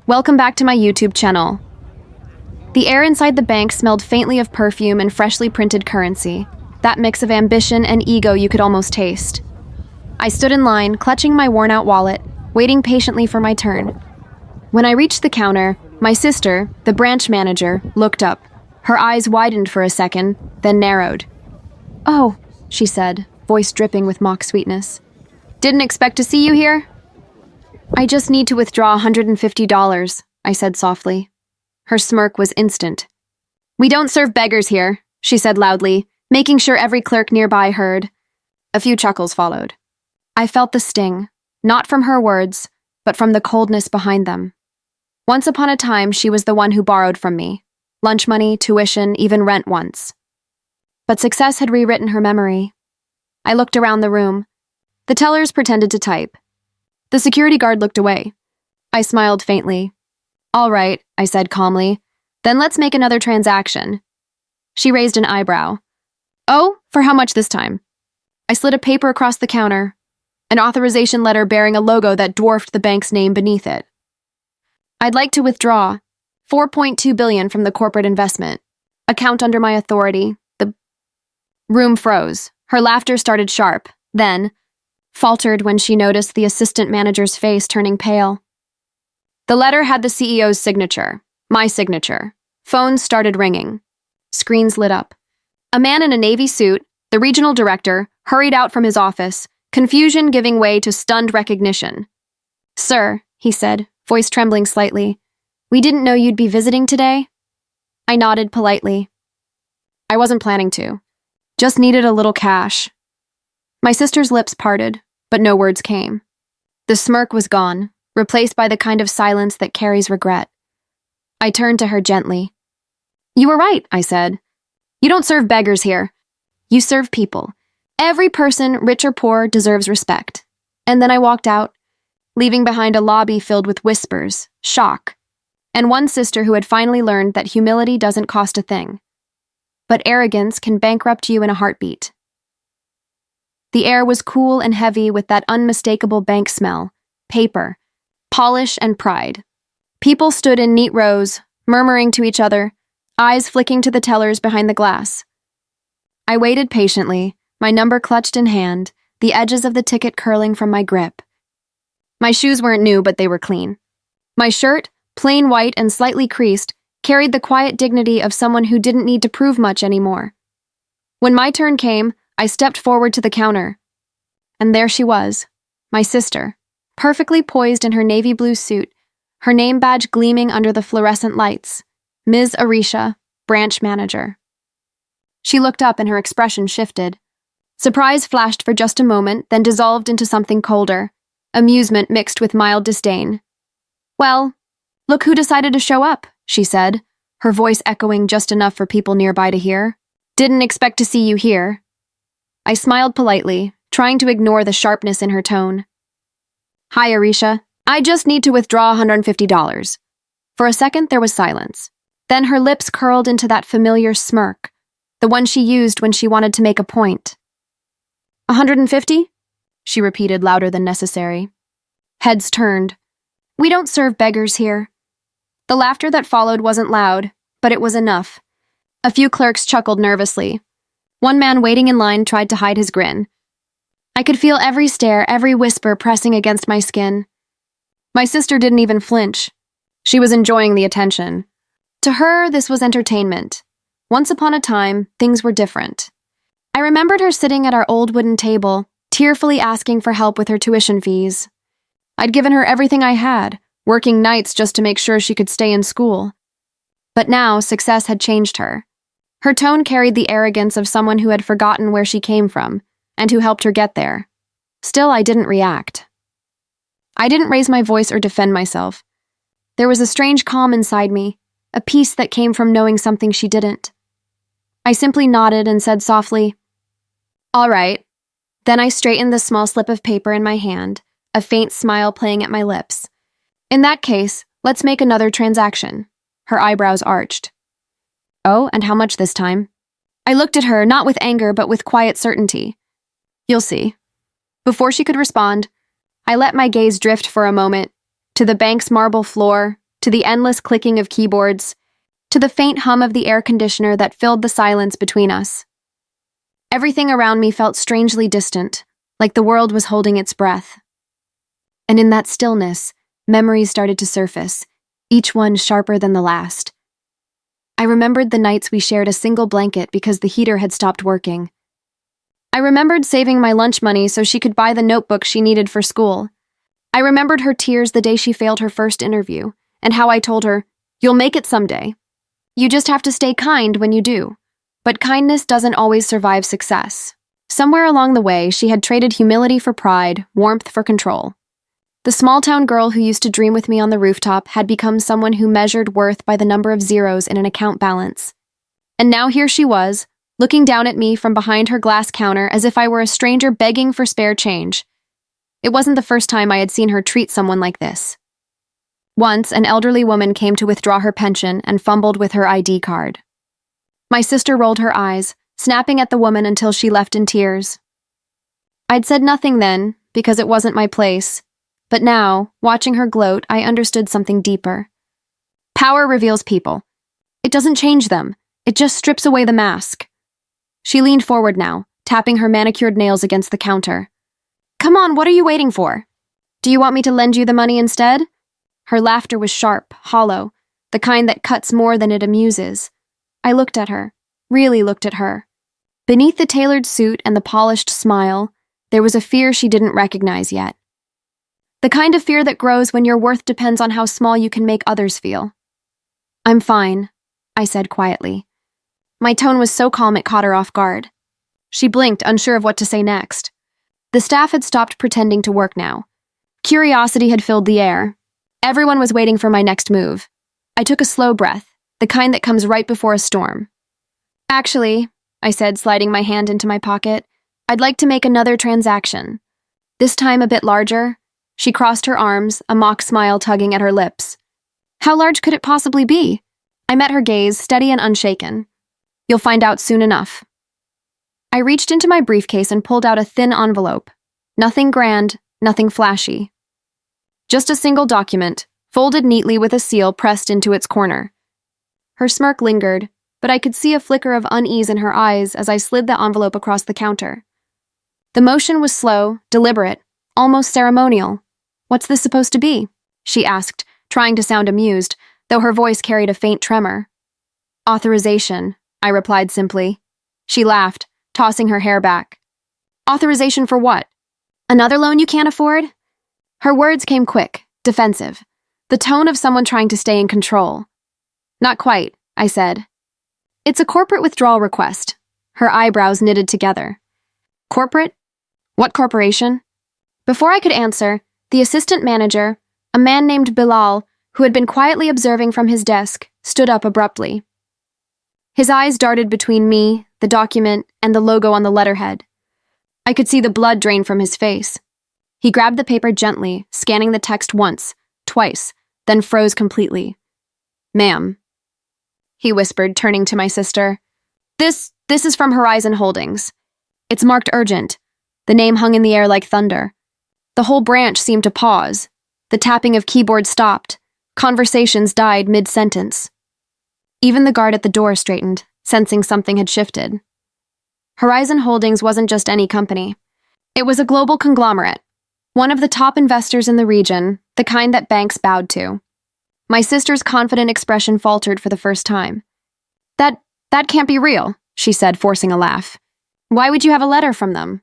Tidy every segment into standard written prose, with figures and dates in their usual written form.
Welcome back to my YouTube channel. The air inside the bank smelled faintly of perfume and freshly printed currency, that mix of ambition and ego you could almost taste. I stood in line, clutching my worn-out wallet, waiting patiently for my turn. When I reached the counter, my sister, the branch manager, looked up. Her eyes widened for a second, then narrowed. "Oh," she said, voice dripping with mock sweetness. "Didn't expect to see you here?" "I just need to withdraw $150, I said softly. Her smirk was instant. "We don't serve beggars here," she said loudly, making sure every clerk nearby heard. A few chuckles followed. I felt the sting, not from her words, but from the coldness behind them. Once upon a time, she was the one who borrowed from me. Lunch money, tuition, even rent once. But success had rewritten her memory. I looked around the room. The tellers pretended to type. The security guard looked away. I smiled faintly. "All right," I said calmly. "Then let's make another transaction." She raised an eyebrow. "Oh, for how much this time?" I slid a paper across the counter, an authorization letter bearing a logo that dwarfed the bank's name beneath it. "I'd like to withdraw $4.2 billion from the corporate investment. Account under my authority." The room froze. Her laughter started sharp, then faltered when she noticed the assistant manager's face turning pale. The letter had the CEO's signature, my signature. Phones started ringing. Screens lit up. A man in a navy suit, the regional director, hurried out from his office, confusion giving way to stunned recognition. "Sir," he said, voice trembling slightly, "we didn't know you'd be visiting today." I nodded politely. I wasn't planning to. Just needed a little cash. My sister's lips parted, but no words came. The smirk was gone, replaced by the kind of silence that carries regret. I turned to her gently. "You were right," I said. "You don't serve beggars here. You serve people. Every person, rich or poor, deserves respect." And then I walked out, leaving behind a lobby filled with whispers, shock, and one sister who had finally learned that humility doesn't cost a thing. But arrogance can bankrupt you in a heartbeat. The air was cool and heavy with that unmistakable bank smell, paper, polish, and pride. People stood in neat rows, murmuring to each other, eyes flicking to the tellers behind the glass. I waited patiently, my number clutched in hand, the edges of the ticket curling from my grip. My shoes weren't new, but they were clean. My shirt, plain white and slightly creased, carried the quiet dignity of someone who didn't need to prove much anymore. When my turn came, I stepped forward to the counter. And there she was, my sister, perfectly poised in her navy blue suit, her name badge gleaming under the fluorescent lights. Ms. Arisha, branch manager. She looked up and her expression shifted. Surprise flashed for just a moment, then dissolved into something colder, amusement mixed with mild disdain. "Well, look who decided to show up," she said, her voice echoing just enough for people nearby to hear. "Didn't expect to see you here." I smiled politely, trying to ignore the sharpness in her tone. "Hi, Arisha. I just need to withdraw $150. For a second, there was silence. Then her lips curled into that familiar smirk, the one she used when she wanted to make a point. $150? She repeated louder than necessary. Heads turned. "We don't serve beggars here." The laughter that followed wasn't loud, but it was enough. A few clerks chuckled nervously. One man waiting in line tried to hide his grin. I could feel every stare, every whisper pressing against my skin. My sister didn't even flinch. She was enjoying the attention. To her, this was entertainment. Once upon a time, things were different. I remembered her sitting at our old wooden table, tearfully asking for help with her tuition fees. I'd given her everything I had, working nights just to make sure she could stay in school. But now, success had changed her. Her tone carried the arrogance of someone who had forgotten where she came from, and who helped her get there. Still, I didn't react. I didn't raise my voice or defend myself. There was a strange calm inside me, a peace that came from knowing something she didn't. I simply nodded and said softly, "All right." Then I straightened the small slip of paper in my hand, a faint smile playing at my lips. "In that case, let's make another transaction." Her eyebrows arched. "Oh, and how much this time?" I looked at her, not with anger, but with quiet certainty. "You'll see." Before she could respond, I let my gaze drift for a moment, to the bank's marble floor, to the endless clicking of keyboards, to the faint hum of the air conditioner that filled the silence between us. Everything around me felt strangely distant, like the world was holding its breath. And in that stillness, memories started to surface, each one sharper than the last. I remembered the nights we shared a single blanket because the heater had stopped working. I remembered saving my lunch money so she could buy the notebook she needed for school. I remembered her tears the day she failed her first interview, and how I told her, "You'll make it someday. You just have to stay kind when you do." But kindness doesn't always survive success. Somewhere along the way, she had traded humility for pride, warmth for control. The small-town girl who used to dream with me on the rooftop had become someone who measured worth by the number of zeros in an account balance. And now here she was, looking down at me from behind her glass counter as if I were a stranger begging for spare change. It wasn't the first time I had seen her treat someone like this. Once, an elderly woman came to withdraw her pension and fumbled with her ID card. My sister rolled her eyes, snapping at the woman until she left in tears. I'd said nothing then, because it wasn't my place. But now, watching her gloat, I understood something deeper. Power reveals people. It doesn't change them. It just strips away the mask. She leaned forward now, tapping her manicured nails against the counter. "Come on, what are you waiting for? Do you want me to lend you the money instead?" Her laughter was sharp, hollow, the kind that cuts more than it amuses. I looked at her, really looked at her. Beneath the tailored suit and the polished smile, there was a fear she didn't recognize yet. The kind of fear that grows when your worth depends on how small you can make others feel. "I'm fine," I said quietly. My tone was so calm it caught her off guard. She blinked, unsure of what to say next. The staff had stopped pretending to work now. Curiosity had filled the air. Everyone was waiting for my next move. I took a slow breath, the kind that comes right before a storm. "Actually," I said, sliding my hand into my pocket, "I'd like to make another transaction. This time a bit larger." She crossed her arms, a mock smile tugging at her lips. How large could it possibly be? I met her gaze, steady and unshaken. "You'll find out soon enough." I reached into my briefcase and pulled out a thin envelope. Nothing grand, nothing flashy. Just a single document, folded neatly with a seal pressed into its corner. Her smirk lingered, but I could see a flicker of unease in her eyes as I slid the envelope across the counter. The motion was slow, deliberate, almost ceremonial. "What's this supposed to be?" she asked, trying to sound amused, though her voice carried a faint tremor. "Authorization," I replied simply. She laughed, tossing her hair back. "Authorization for what? Another loan you can't afford?" Her words came quick, defensive, the tone of someone trying to stay in control. "Not quite," I said. "It's a corporate withdrawal request." Her eyebrows knitted together. "Corporate? What corporation?" Before I could answer, the assistant manager, a man named Bilal, who had been quietly observing from his desk, stood up abruptly. His eyes darted between me, the document, and the logo on the letterhead. I could see the blood drain from his face. He grabbed the paper gently, scanning the text once, twice, then froze completely. "Ma'am," he whispered, turning to my sister. This is from Horizon Holdings. It's marked urgent." The name hung in the air like thunder. The whole branch seemed to pause. The tapping of keyboards stopped. Conversations died mid-sentence. Even the guard at the door straightened, sensing something had shifted. Horizon Holdings wasn't just any company. It was a global conglomerate, one of the top investors in the region, the kind that banks bowed to. My sister's confident expression faltered for the first time. That can't be real," she said, forcing a laugh. "Why would you have a letter from them?"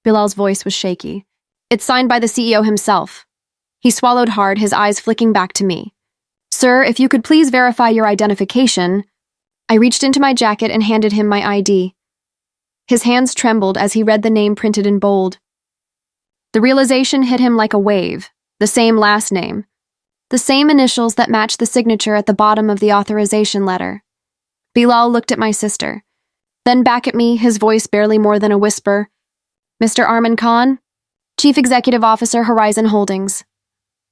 Bilal's voice was shaky. "It's signed by the CEO himself." He swallowed hard, his eyes flicking back to me. "Sir, if you could please verify your identification." I reached into my jacket and handed him my ID. His hands trembled as he read the name printed in bold. The realization hit him like a wave, the same last name, the same initials that matched the signature at the bottom of the authorization letter. Bilal looked at my sister, then back at me, his voice barely more than a whisper. "Mr. Arman Khan, Chief Executive Officer, Horizon Holdings."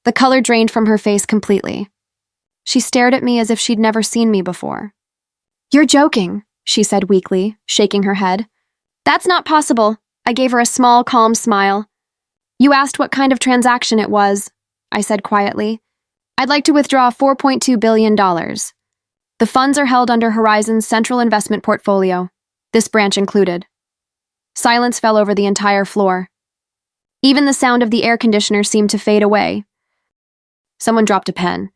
The color drained from her face completely. She stared at me as if she'd never seen me before. "You're joking," she said weakly, shaking her head. "That's not possible." I gave her a small, calm smile. "You asked what kind of transaction it was," I said quietly. I'd like to withdraw $4.2 billion. The funds are held under Horizon's central investment portfolio, this branch included. Silence fell over the entire floor. Even the sound of the air conditioner seemed to fade away. Someone dropped a pen.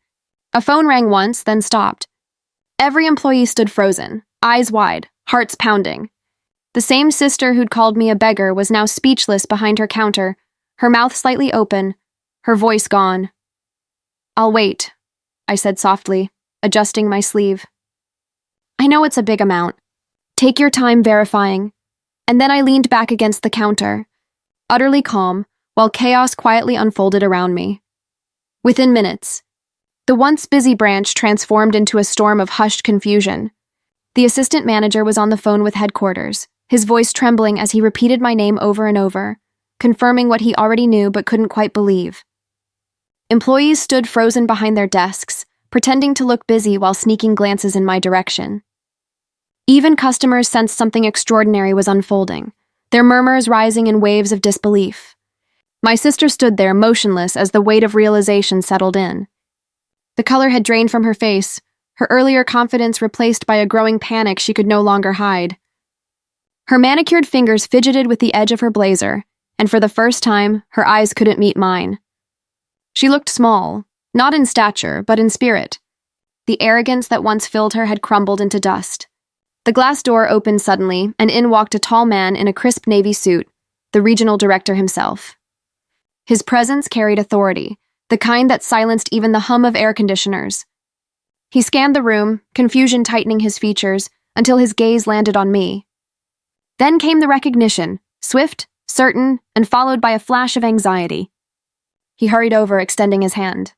A phone rang once, then stopped. Every employee stood frozen, eyes wide, hearts pounding. The same sister who'd called me a beggar was now speechless behind her counter, her mouth slightly open, her voice gone. "I'll wait," I said softly, adjusting my sleeve. "I know it's a big amount. Take your time verifying." And then I leaned back against the counter, utterly calm, while chaos quietly unfolded around me. Within minutes, the once busy branch transformed into a storm of hushed confusion. The assistant manager was on the phone with headquarters, his voice trembling as he repeated my name over and over, confirming what he already knew but couldn't quite believe. Employees stood frozen behind their desks, pretending to look busy while sneaking glances in my direction. Even customers sensed something extraordinary was unfolding, their murmurs rising in waves of disbelief. My sister stood there motionless as the weight of realization settled in. The color had drained from her face, her earlier confidence replaced by a growing panic she could no longer hide. Her manicured fingers fidgeted with the edge of her blazer, and for the first time, her eyes couldn't meet mine. She looked small, not in stature, but in spirit. The arrogance that once filled her had crumbled into dust. The glass door opened suddenly, and in walked a tall man in a crisp navy suit, the regional director himself. His presence carried authority, the kind that silenced even the hum of air conditioners. He scanned the room, confusion tightening his features, until his gaze landed on me. Then came the recognition, swift, certain, and followed by a flash of anxiety. He hurried over, extending his hand.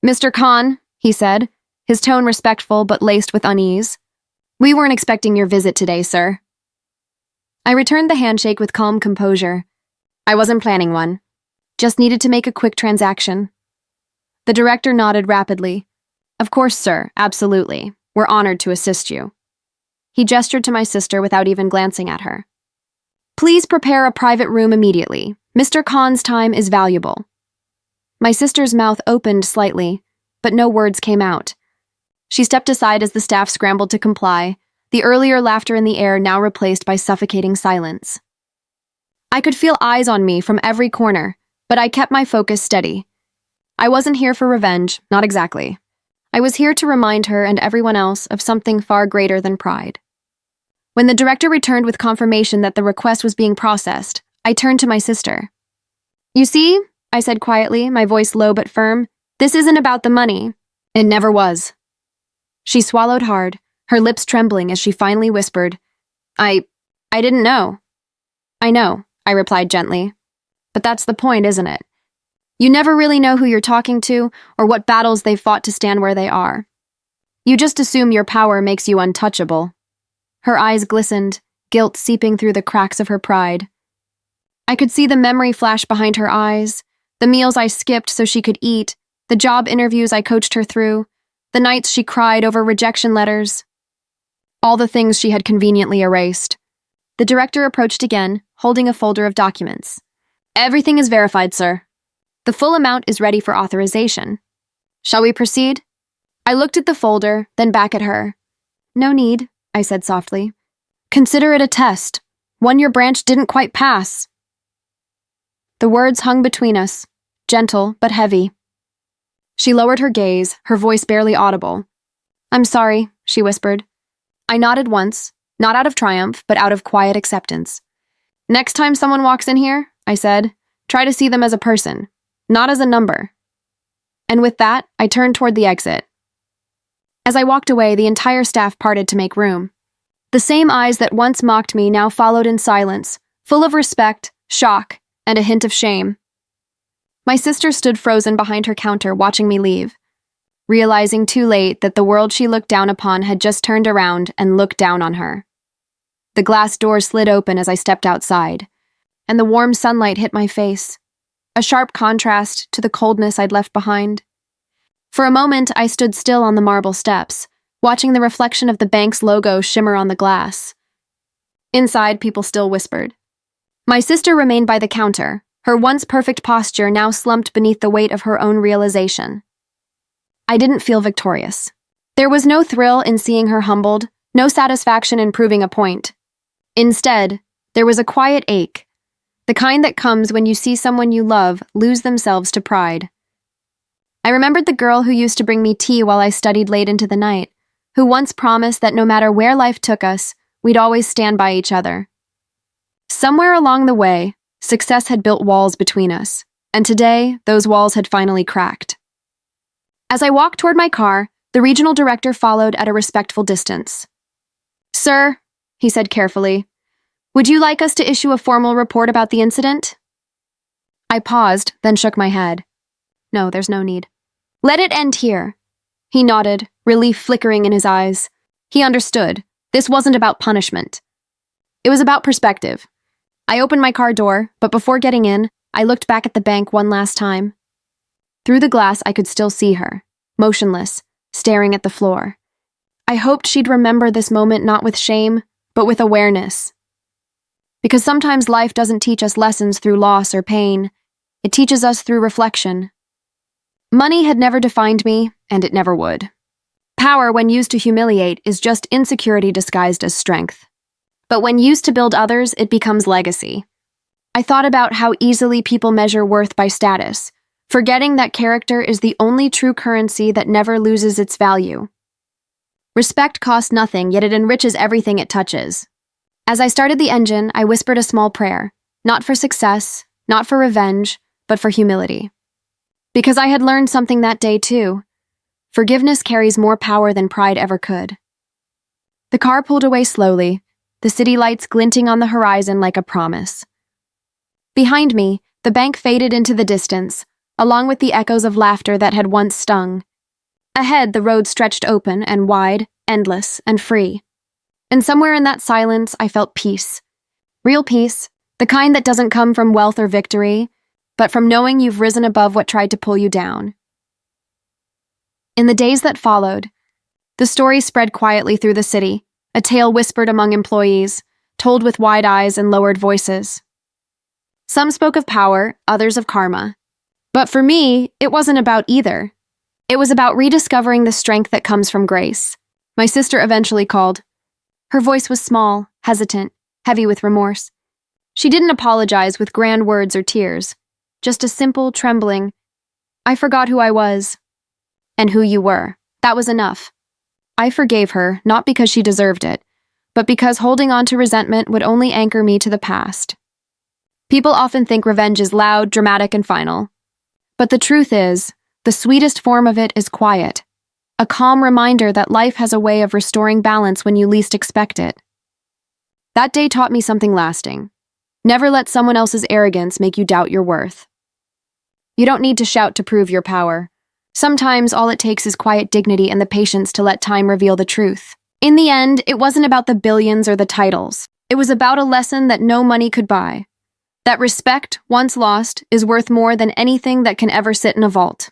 "Mr. Khan," he said, his tone respectful but laced with unease. "We weren't expecting your visit today, sir." I returned the handshake with calm composure. I wasn't planning one. Just needed to make a quick transaction. The director nodded rapidly. "Of course, sir, absolutely. We're honored to assist you." He gestured to my sister without even glancing at her. "Please prepare a private room immediately. Mr. Khan's time is valuable." My sister's mouth opened slightly, but no words came out. She stepped aside as the staff scrambled to comply, the earlier laughter in the air now replaced by suffocating silence. I could feel eyes on me from every corner, but I kept my focus steady. I wasn't here for revenge, not exactly. I was here to remind her and everyone else of something far greater than pride. When the director returned with confirmation that the request was being processed, I turned to my sister. "You see," I said quietly, my voice low but firm, "this isn't about the money. It never was." She swallowed hard, her lips trembling as she finally whispered, I didn't know." "I know," I replied gently. "But that's the point, isn't it? You never really know who you're talking to or what battles they've fought to stand where they are. You just assume your power makes you untouchable." Her eyes glistened, guilt seeping through the cracks of her pride. I could see the memory flash behind her eyes, the meals I skipped so she could eat, the job interviews I coached her through, the nights she cried over rejection letters. All the things she had conveniently erased. The director approached again, holding a folder of documents. "Everything is verified, sir. The full amount is ready for authorization. Shall we proceed?" I looked at the folder, then back at her. "No need," I said softly. "Consider it a test, one your branch didn't quite pass." The words hung between us, gentle but heavy. She lowered her gaze, her voice barely audible. "I'm sorry," she whispered. I nodded once, not out of triumph, but out of quiet acceptance. "Next time someone walks in here," I said, "try to see them as a person, not as a number." And with that, I turned toward the exit. As I walked away, the entire staff parted to make room. The same eyes that once mocked me now followed in silence, full of respect, shock, and a hint of shame. My sister stood frozen behind her counter, watching me leave, realizing too late that the world she looked down upon had just turned around and looked down on her. The glass door slid open as I stepped outside, and the warm sunlight hit my face, a sharp contrast to the coldness I'd left behind. For a moment, I stood still on the marble steps, watching the reflection of the bank's logo shimmer on the glass. Inside, people still whispered. My sister remained by the counter, her once perfect posture now slumped beneath the weight of her own realization. I didn't feel victorious. There was no thrill in seeing her humbled, no satisfaction in proving a point. Instead, there was a quiet ache, the kind that comes when you see someone you love lose themselves to pride. I remembered the girl who used to bring me tea while I studied late into the night, who once promised that no matter where life took us, we'd always stand by each other. Somewhere along the way, success had built walls between us, and today, those walls had finally cracked. As I walked toward my car, the regional director followed at a respectful distance. "Sir," he said carefully, "would you like us to issue a formal report about the incident?" I paused, then shook my head. "No, there's no need." "Let it end here." He nodded, relief flickering in his eyes. He understood. This wasn't about punishment. It was about perspective. I opened my car door, but before getting in, I looked back at the bank one last time. Through the glass, I could still see her, motionless, staring at the floor. I hoped she'd remember this moment not with shame, but with awareness. Because sometimes life doesn't teach us lessons through loss or pain. It teaches us through reflection. Money had never defined me, and it never would. Power, when used to humiliate, is just insecurity disguised as strength. But when used to build others, it becomes legacy. I thought about how easily people measure worth by status, forgetting that character is the only true currency that never loses its value. Respect costs nothing, yet it enriches everything it touches. As I started the engine, I whispered a small prayer, not for success, not for revenge, but for humility. Because I had learned something that day too. Forgiveness carries more power than pride ever could. The car pulled away slowly, the city lights glinting on the horizon like a promise. Behind me, the bank faded into the distance, along with the echoes of laughter that had once stung. Ahead, the road stretched open and wide, endless and free. And somewhere in that silence, I felt peace. Real peace, the kind that doesn't come from wealth or victory, but from knowing you've risen above what tried to pull you down. In the days that followed, the story spread quietly through the city, a tale whispered among employees, told with wide eyes and lowered voices. Some spoke of power, others of karma. But for me, it wasn't about either. It was about rediscovering the strength that comes from grace. My sister eventually called. Her voice was small, hesitant, heavy with remorse. She didn't apologize with grand words or tears, just a simple, trembling, "I forgot who I was." And who you were. That was enough. I forgave her, not because she deserved it, but because holding on to resentment would only anchor me to the past. People often think revenge is loud, dramatic, and final. But the truth is, the sweetest form of it is quiet. A calm reminder that life has a way of restoring balance when you least expect it. That day taught me something lasting. Never let someone else's arrogance make you doubt your worth. You don't need to shout to prove your power. Sometimes all it takes is quiet dignity and the patience to let time reveal the truth. In the end, it wasn't about the billions or the titles. It was about a lesson that no money could buy. That respect, once lost, is worth more than anything that can ever sit in a vault.